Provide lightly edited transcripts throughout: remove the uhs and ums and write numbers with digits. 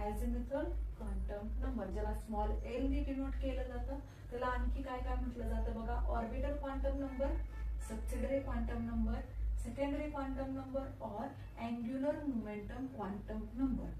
अझिमुथल quantum number, ज्याला small L ने denote केलं जातं. त्याला आणखी काय काय म्हटलं जातं बघा, orbital quantum number, subsidiary quantum number, secondary quantum number और angular momentum quantum number.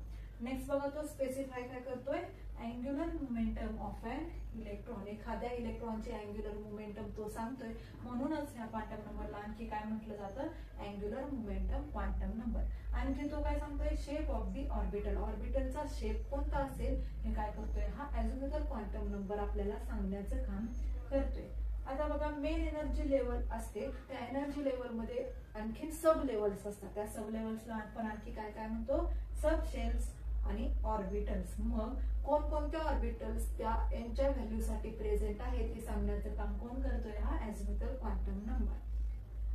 Next बघा तो स्पेसिफाय काय करतोय, angular momentum of an electron, एखाद्या इलेक्ट्रॉनचे अँग्युलर मोमेंटम तो सांगतोय. म्हणूनच ह्या क्वांटम नंबरला आणखी काय म्हटलं जातं, अँग्युलर मोमेंटम क्वांटम नंबर. आणखी तो काय सांगतोय, शेप ऑफ दी ऑर्बिटल, ऑर्बिटलचा शेप कोणता असेल हे काय करतोय, हा अझिमुथल क्वांटम नंबर आपल्याला सांगण्याचं काम करतोय. आता बघा मेन एनर्जी लेवल असते, त्या एनर्जी लेवल मध्ये आणखी सब लेवल्स असतात. त्या सब लेवल्सला आपण आणखी काय काय म्हणतो, सब शेल्स आणि ऑर्बिटल्स. मग कोणकोणत्या ऑर्बिटल्स त्या एनच्या व्हॅल्यू साठी प्रेझेंट आहे ते सांगण्याचं काम कोण करतोय, हा अझिमुथल क्वांटम नंबर.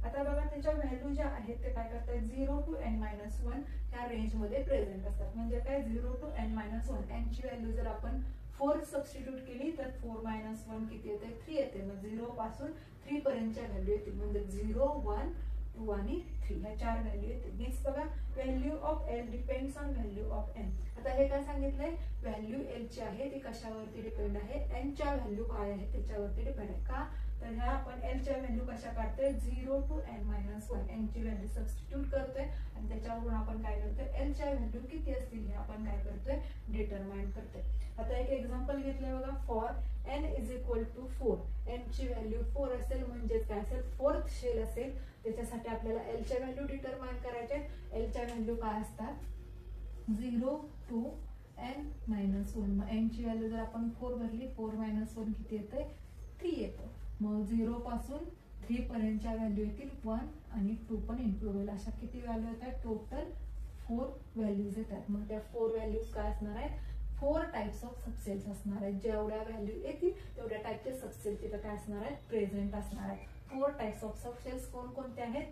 आता बघा त्याच्या व्हॅल्यू ज्या आहेत ते काय करतात, 0 to n-1 ह्या रेंज मध्ये प्रेझेंट असतात. म्हणजे काय 0 to n-1 यांची व्हॅल्यू जर आपण 4 सबस्टिट्यूट केली तर 4 - 1 किती येते, 3 येते. मग 0 पासून 3 पर्यंतच्या व्हॅल्यू येतील. म्हणजे 0, 1, 2 आणि 3 ह्या 4 व्हॅल्यू येतील. नेक्स्ट बघा value of L depends on value of N. आता हे काय सांगितलंय, व्हॅल्यू एल ची आहे ती कशावरती डिपेंड आहे, एन च्या व्हॅल्यू काय आहे त्याच्यावरती डिपेंड आहे. का तर ह्या आपण एल च्या व्हॅल्यू कशा काढतोय, 0 to n-1 एन ची व्हॅल्यू सबस्टिट्यूट करतोय आणि त्याच्यावरून आपण काय करतोय, एल च्या व्हॅल्यू किती असतील हे आपण काय करतोय, डिटरमाइन करतोय. आता एक एक्झाम्पल घेतलंय बघा, फॉर n = 4, n ची व्हॅल्यू 4 असेल म्हणजे काय असेल, फोर्थ शेल असेल. त्याच्यासाठी आपल्याला एल च्या व्हॅल्यू डिटरमाइन करायचे. एल च्या व्हॅल्यू काय असतात, 0 to n-1. मग n ची व्हॅल्यू जर आपण 4 भरली, 4 - 1 किती येते, 3 येतं. मग 0 पासून 3 पर्यंतच्या व्हॅल्यू येतील, 1 आणि 2 पण इन्क्लूड होईल. अशा किती व्हॅल्यू येतात, टोटल 4 व्हॅल्यूज येतात. मग त्या 4 व्हॅल्यूज काय असणार आहेत, 4 टाइप्स ऑफ सबसेल्स असणार आहेत. जेवढ्या व्हॅल्यू येतील तेवढ्या टाइपचे सबसेल तिथे काय असणार आहेत, प्रेझेंट असणार आहेत. 4 टाइप्स ऑफ सबसेल्स कोणकोणते आहेत,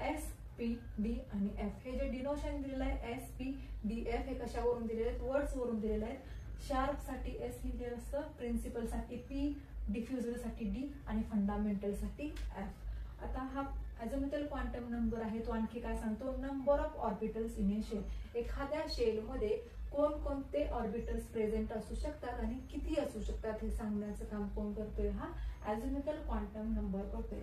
एस, पी, डी आणि एफ. हे जे डिनोशन दिलेलं आहे एस, पी, डी, एफ हे कशावरून दिलेले आहेत, वर्ड्स वरून दिलेले आहेत. शार्प साठी एस लिहिलेलं असतं, प्रिन्सिपल साठी पी, डिफ्युजर साठी डी आणि फंडामेंटल साठी एफ. आता हा अझिमुथल क्वांटम नंबर आहे तो आणखी काय सांगतो, number of orbitals in a shell. एखाद्या शेल मध्ये कोणकोणते ऑर्बिटल्स प्रेझेंट असू शकतात आणि किती असू शकतात हे सांगण्याचं काम कोण करतोय, हा अझिमुथल क्वांटम नंबर करतोय.